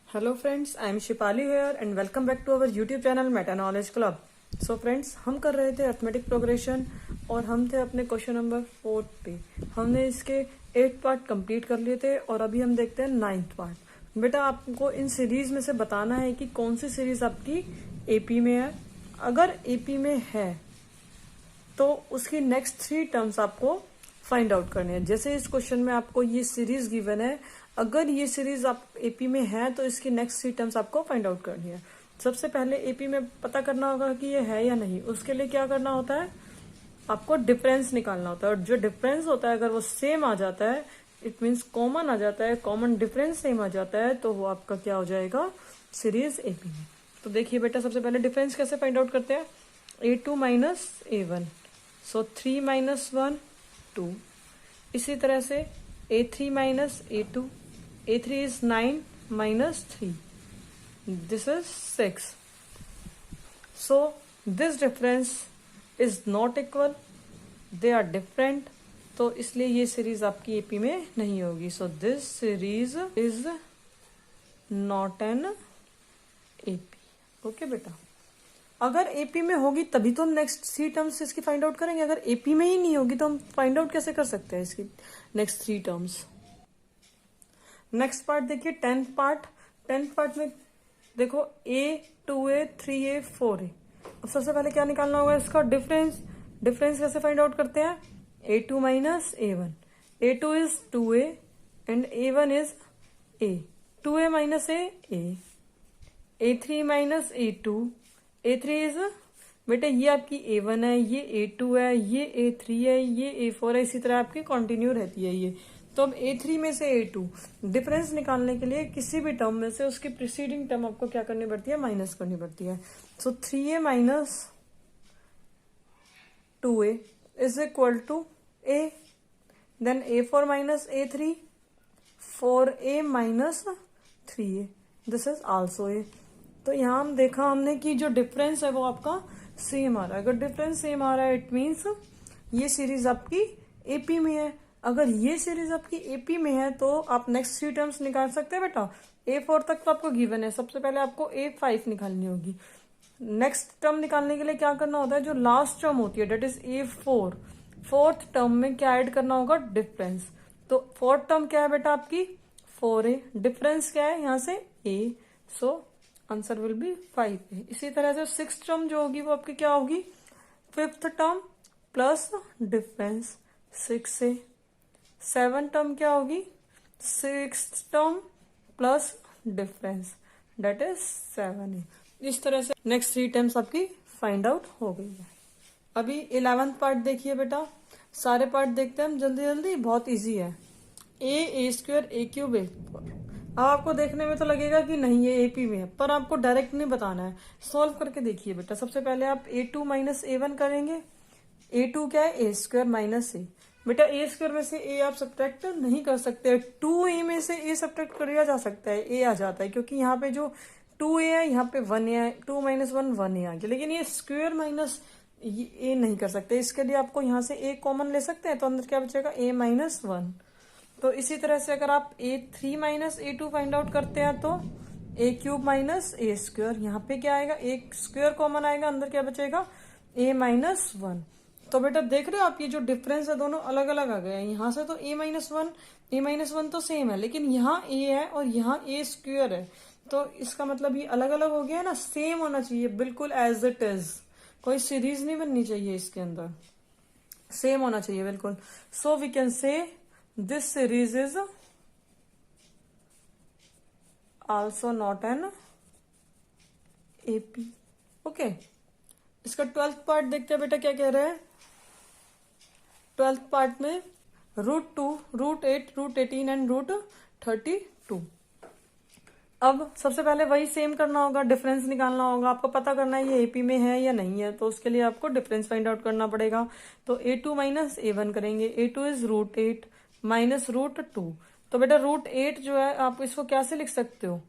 Hello friends, I am Shipali here and welcome back to our YouTube channel meta knowledge club. So friends, हम कर रहे थे arithmetic progression और हम थे अपने क्वेश्चन नंबर 4 पे। हमने इसके 8 पार्ट कंप्लीट कर लिए थे और अभी हम देखते हैं 9th पार्ट। बेटा, आपको इन सीरीज में से बताना है कि कौन सी सीरीज आपकी एपी में है। अगर एपी में है तो उसकी नेक्स्ट 3 टर्म्स आपको फाइंड आउट करने हैं। जैसे इस क्वेश्चन में आपको ये सीरीज गिवन है, अगर ये सीरीज आप एपी में है तो इसकी नेक्स्ट 3 टर्म्स आपको फाइंड आउट करनी है। सबसे पहले एपी में पता करना होगा कि ये है या नहीं। उसके लिए क्या करना होता है, आपको डिफरेंस निकालना होता है। और जो डिफरेंस होता है अगर वो सेम आ जाता है, इट मीन्स कॉमन आ जाता है, कॉमन डिफरेंस सेम आ जाता है, तो वो आपका क्या हो जाएगा, सीरीज एपी में। तो देखिए बेटा, सबसे पहले डिफरेंस कैसे फाइंड आउट करते हैं। A2 माइनस A1, सो 3 माइनस 1 2। इसी तरह से A3 minus A2, A3 is 9 minus 3. This is 6. So this difference is not equal. They are different. तो इसलिए ये सीरीज आपकी एपी में नहीं होगी। So this series is not an AP. Okay बेटा, अगर एपी में होगी तभी तो हम नेक्स्ट 3 टर्म्स इसकी फाइंड आउट करेंगे। अगर एपी में ही नहीं होगी तो हम फाइंड आउट कैसे कर सकते हैं इसकी नेक्स्ट 3 टर्म्स। नेक्स्ट पार्ट देखिए, 10th पार्ट। 10th पार्ट में देखो A, 2A, 3A, 4A। अब सबसे पहले क्या निकालना होगा, इसका डिफरेंस। डिफरेंस कैसे फाइंड आउट करते हैं, A2 minus A1। A2 is 2A and A1 is A। 2A minus A, A3 minus A2। A3 is, बेटा ये आपकी A1 है, ये A2 है, ये A3 है, ये A4 है, इसी तरह आपकी कंटिन्यू रहती है ये। तो अब A3 में से A2 डिफरेंस निकालने के लिए किसी भी टर्म में से उसकी प्रीसीडिंग टर्म आपको क्या करनी पड़ती है, माइनस करनी पड़ती है। So 3A minus 2A is equal to A। Then A4 minus A3, 4A minus 3A, this is also A। तो यहाँ हम देखा हमने कि जो डिफरेंस है वो आपका सेम आ रहा है। अगर डिफरेंस सेम आ रहा है इट मीन्स ये सीरीज आपकी एपी में है। अगर ये सीरीज आपकी एपी में है तो आप नेक्स्ट 3 टर्म्स निकाल सकते हैं बेटा। A4 तक तो आपको गिवन है, सबसे पहले आपको A5 निकालनी होगी। नेक्स्ट टर्म निकालने के लिए क्या करना होता है, जो लास्ट टर्म होती है date is A4, 4th term में क्या ऐड करना होगा, डिफरेंस। तो 4th टर्म क्या है बेटा आपकी 4A, डिफरेंस क्या है यहाँ से A, so answer will be 5A। इसी तरह से 6th टर्म जो होगी वो आपकी क्या होगी, 5th term plus difference 6A। 7th term क्या होगी, 6th term plus difference that is 7A। इस तरह से नेक्स्ट 3 टर्म्स आपकी फाइंड आउट हो गई है। अभी 11th पार्ट देखिए बेटा, सारे पार्ट देखते हैं हम जल्दी जल्दी, बहुत इजी है। A square A cube A। अब आपको देखने में तो लगेगा कि नहीं ये एपी में है, पर आपको डायरेक्ट नहीं बताना है, सॉल्व करके देखिए बेटा। सबसे पहले आप A2 माइनस A1 करेंगे। A2 क्या है, A स्क्वायर माइनस A। बेटा A स्क्वायर में से A आप सब्ट्रैक्ट नहीं कर सकते, 2A में से A सब्ट्रैक्ट किया जा सकता है, A आ जाता है, क्योंकि यहाँ पे जो 2A है यहाँ पे 1A है, 2 माइनस 1 1A आ गया। लेकिन ये स्क्वायर माइनस A नहीं कर सकते, इसके लिए आपको यहाँ से A कॉमन ले सकते हैं, तो अंदर क्या बचेगा, A माइनस 1। तो इसी तरह से अगर आप A3 minus A2 find out करते हैं तो A cube minus A square, यहाँ पे क्या आएगा, A स्क्वायर कॉमन आएगा, अंदर क्या बचेगा, A माइनस 1। तो बेटा देख रहे हो आप, ये जो डिफरेंस है दोनों अलग अलग आ गए हैं। यहाँ से तो A माइनस 1 तो सेम है, लेकिन यहाँ A है और यहाँ A स्क्वायर है, तो इसका मतलब ये अलग अलग हो गया है ना। सेम होना चाहिए बिल्कुल एज इट इज, कोई सीरीज नहीं बननी चाहिए इसके अंदर, सेम होना चाहिए बिल्कुल। So we can say this series is also not an AP। Okay, इसका 12th पार्ट देखते हैं बेटा क्या कह रहे हैं। 12th पार्ट में √2, √8, √18 एंड √32। अब सबसे पहले वही सेम करना होगा, डिफरेंस निकालना होगा। आपको पता करना है ये एपी में है या नहीं है, तो उसके लिए आपको डिफरेंस फाइंड आउट करना पड़ेगा। तो A2 माइनस A1 करेंगे। A2 is √8 minus √2। तो बेटा √8 जो है आप इसको कैसे लिख सकते हो,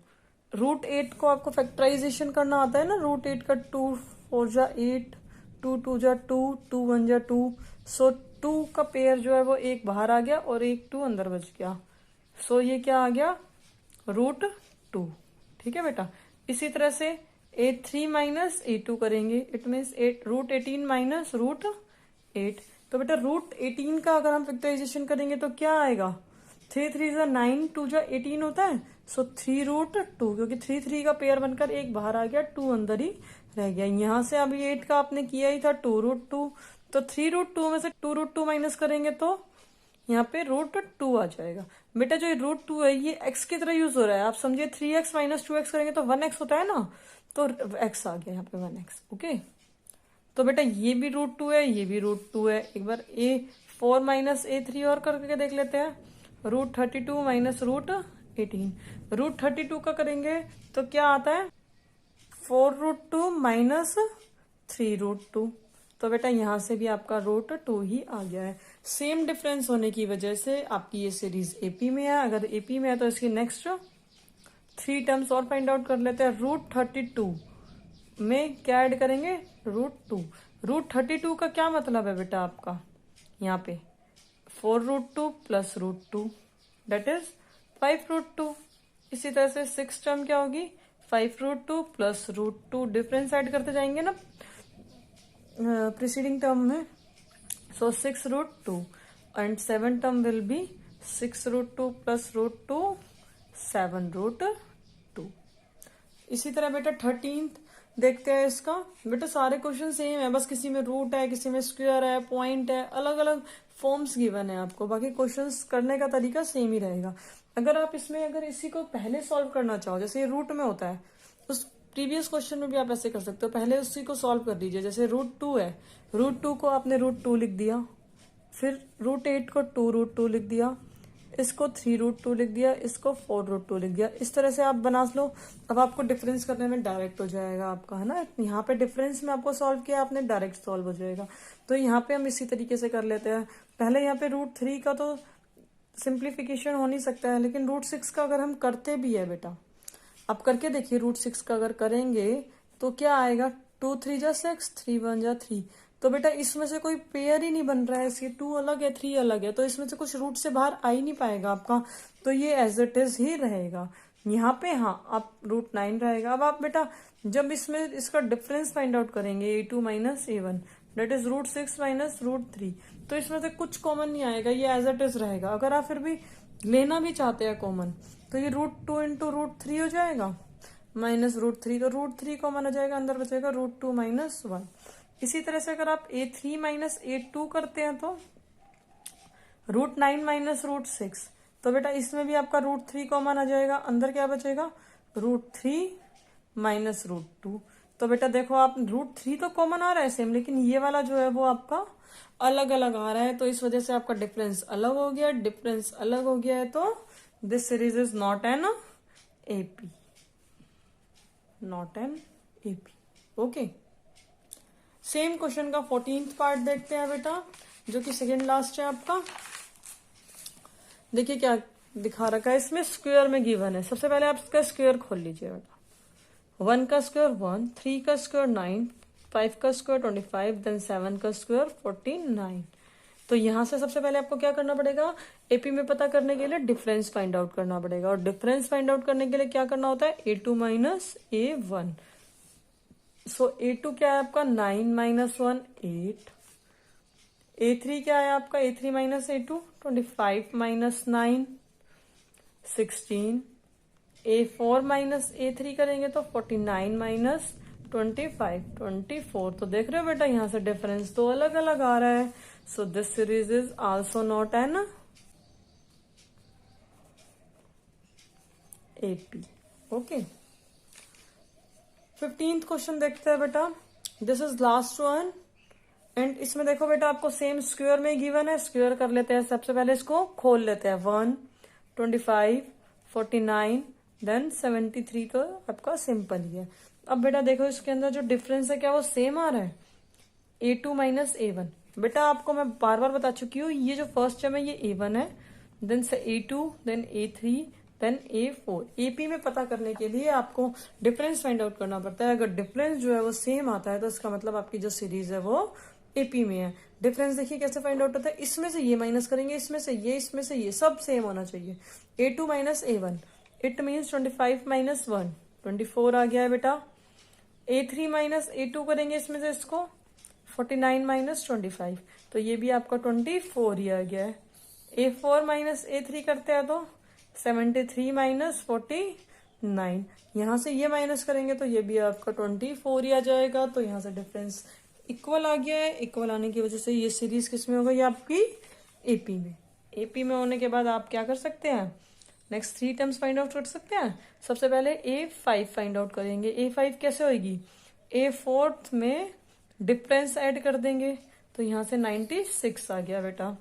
√8 को आपको फैक्टराइजेशन करना आता है ना। √8 का 2 4 जा 8, 2 2 जा 2, 2 1 जा 2। सो 2 का पेयर जो है वो एक बाहर आ गया और एक 2 अंदर बच गया। सो ये क्या आ गया, √2। ठीक है बेटा। इसी तरह से A3 माइनस A2 करेंगे, it means root 18 minus root 8। तो बेटा रूट 18 का अगर हम फैक्टराइजेशन करेंगे तो क्या आएगा, 3 3 जा 9, 2 जा 18 होता है, सो 3 रूट 2, क्योंकि 3 3 का पेयर बनकर एक बाहर आ गया, 2 अंदर ही रह गया। यहाँ से अभी 8 का आपने किया ही था 2 रूट 2, तो 3 रूट 2 में से 2 रूट 2 माइनस करेंगे तो यहाँ पे रूट 2 आ जाएगा। बेटा जो रूट 2 है ये x की तरह यूज हो रहा है, आप समझिए 3x माइनस 2x करेंगे तो 1x होता है ना, तो x आ गया यहाँ पे 1x। ओके, तो बेटा ये भी रूट 2 है, ये भी रूट 2 है। एक बार A4 माइनस A3 और करके देख लेते हैं, रूट 32 माइनस रूट 18। रूट 32 का करेंगे तो क्या आता है, 4 रूट 2 माइनस 3 रूट 2। तो बेटा यहां से भी आपका रूट 2 ही आ गया है। सेम डिफरेंस होने की वजह से आपकी ये सीरीज एपी में है। अगर एपी में है तो इसकी नेक्स्ट 3 टर्म्स और फाइंड आउट कर लेते हैं। रूट 32 में क्या ऐड करेंगे, रूट 2। रूट 32 का क्या मतलब है बेटा आपका, यहाँ पे 4 root 2 plus root 2 that is 5 root 2। इसी तरह से 6 टर्म क्या होगी, 5 root 2 plus root 2, difference add करते जाएंगे ना प्रीसीडिंग टर्म में, so 6 root 2 and 7 term will be 6 root 2 plus root 2, 7 root 2। इसी तरह बेटा 13th देखते हैं इसका। बेटा सारे क्वेश्चन सेम है, बस किसी में रूट है, किसी में स्क्वायर है, पॉइंट है, अलग अलग फॉर्म्स गिवन है आपको, बाकी क्वेश्चंस करने का तरीका सेम ही रहेगा। अगर आप इसमें अगर इसी को पहले सॉल्व करना चाहो, जैसे ये रूट में होता है, उस प्रीवियस क्वेश्चन में भी आप ऐसे कर सकते हो, पहले उसी को सॉल्व कर दीजिए। जैसे रूट 2 है, रूट 2 को आपने रूट 2 लिख दिया, फिर रूट 8 को 2 रूट 2 लिख दिया, इसको 3 रूट 2 लिख दिया, इसको 4 रूट 2 लिख दिया। इस तरह से आप बना लो। अब आपको डिफरेंस करने में डायरेक्ट हो जाएगा आपका, है ना। यहाँ पे डिफरेंस में आपको सॉल्व किया, आपने डायरेक्ट सॉल्व हो जाएगा। तो यहाँ पे हम इसी तरीके से कर लेते हैं। पहले यहाँ पे रूट 3 का तो सिंप्लीफिकेशन हो नहीं सकता है, लेकिन रूट 6 का अगर हम करते भी है बेटा, आप करके देखिए, रूट 6 का अगर करेंगे तो क्या आएगा, 2 3 जा 6, 3 1 जा 3। तो बेटा इसमें से कोई पेयर ही नहीं बन रहा है, इसके 2 अलग है 3 अलग है, तो इसमें से कुछ रूट से बाहर आ ही नहीं पाएगा आपका, तो ये एज इट इज ही रहेगा। यहाँ पे हाँ आप रूट 9 रहेगा। अब आप बेटा जब इसमें इसका डिफरेंस फाइंड आउट करेंगे, A2 minus A1 that is root 6 minus root 3, तो इसमें से कुछ कॉमन नहीं आएगा, ये एज इट इज रहेगा। अगर आप फिर भी लेना भी चाहते हैं कॉमन, तो ये रूट 2 इंटू रूट 3 हो जाएगा माइनस रूट 3, तो रूट 3 कॉमन हो जाएगा, अंदर बचेगा रूट 2 माइनस 1। इसी तरह से अगर आप A3 माइनस A2 करते हैं तो रूट 9 माइनस रूट 6, तो बेटा इसमें भी आपका रूट 3 कॉमन आ जाएगा, अंदर क्या बचेगा, रूट 3 माइनस रूट 2। तो बेटा देखो आप रूट 3 तो कॉमन आ रहा है सेम, लेकिन ये वाला जो है वो आपका अलग अलग आ रहा है, तो इस वजह से आपका डिफरेंस अलग हो गया। डिफरेंस अलग हो गया है तो this series is not an AP, not an AP. Okay, same question का 14th पार्ट देखते हैं बेटा, जो कि सेकेंड लास्ट है आपका। देखिए क्या दिखा रखा है इसमें, स्क्वायर में गिवन है। सबसे पहले आप इसका स्क्वायर खोल लीजिए बेटा। 1 का स्क्वायर 1, 3 का स्क्वायर 9, 5 का स्क्वायर 25, देन 7 का स्क्वायर 49। तो यहां से सबसे पहले आपको क्या करना पड़ेगा, एपी में पता करने के लिए डिफरेंस फाइंड आउट करना पड़ेगा, और डिफरेंस फाइंड आउट करने के लिए क्या करना होता है, A2 माइनस A1। सो A2 क्या है आपका, 9 माइनस 1 8। A3 क्या है आपका, A3 minus A2 25 minus 9 16। A4 minus A3 करेंगे तो 49 माइनस 25 24। तो देख रहे हो बेटा यहां से डिफरेंस तो अलग अलग आ रहा है। So this series is also not an AP. Okay, 15th question देखते हैं बेटा। This is last one, and इसमें देखो बेटा आपको सेम स्क्वायर में गिवन है। स्क्वायर कर लेते हैं, सबसे पहले इसको खोल लेते हैं। 1 25 49 देन 73, तो आपका सिंपल ही है। अब बेटा देखो इसके अंदर जो डिफरेंस है क्या वो सेम आ रहा है, A2 माइनस A1। बेटा आपको मैं बार बार बता चुकी हूँ, ये जो फर्स्ट टर्म है ये A1 है, देन से A2, then A3, then A4। AP में पता करने के लिए आपको डिफरेंस फाइंड आउट करना पड़ता है। अगर डिफरेंस जो है वो सेम आता है तो इसका मतलब आपकी जो सीरीज है वो एपी में है। डिफरेंस देखिए कैसे फाइंड आउट होता है, इसमें से ये माइनस करेंगे, इसमें से ये, इसमें से ये, सब सेम होना चाहिए। A2 minus A1 it means 25 minus 1 24 आ गया है बेटा। A3 माइनस A2 करेंगे इसमें से इसको, 49 माइनस 25, तो ये भी आपका 24 ही आ गया है। A4 माइनस A3 करते हैं तो 73 माइनस 49, यहाँ से ये माइनस करेंगे तो ये भी आपका 24 ही आ जाएगा। तो यहाँ से डिफरेंस इक्वल आ गया है। इक्वल आने की वजह से ये सीरीज किस में हो गई आपकी, AP में। AP में होने के बाद आप क्या कर सकते हैं, नेक्स्ट 3 टर्म्स फाइंड आउट कर सकते हैं। सबसे पहले A5 फाइंड आउट करेंगे। A5 कैसे होगी, A4 में डिफरेंस ऐड कर देंगे, तो यहाँ से 96 आ गया बेटा।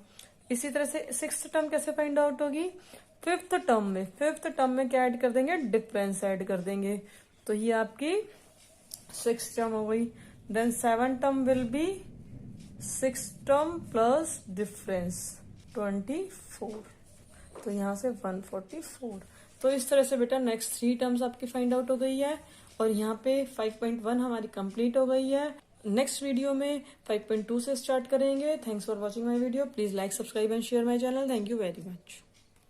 इसी तरह से 6th टर्म कैसे फाइंड आउट होगी, 5th टर्म में क्या ऐड कर देंगे, डिफरेंस ऐड कर देंगे, तो ये आपकी 6th टर्म हो गई। Then 7th term will be 6th term plus difference 24, तो यहाँ से 144। तो इस तरह से बेटा नेक्स्ट 3 टर्म्स आपकी फाइंड आउट हो गई है, और यहाँ पे 5.1 हमारी कंप्लीट हो गई है। नेक्स्ट वीडियो में 5.2 से स्टार्ट करेंगे। Thanks for watching my video. Please like, subscribe and share my channel. Thank you very much.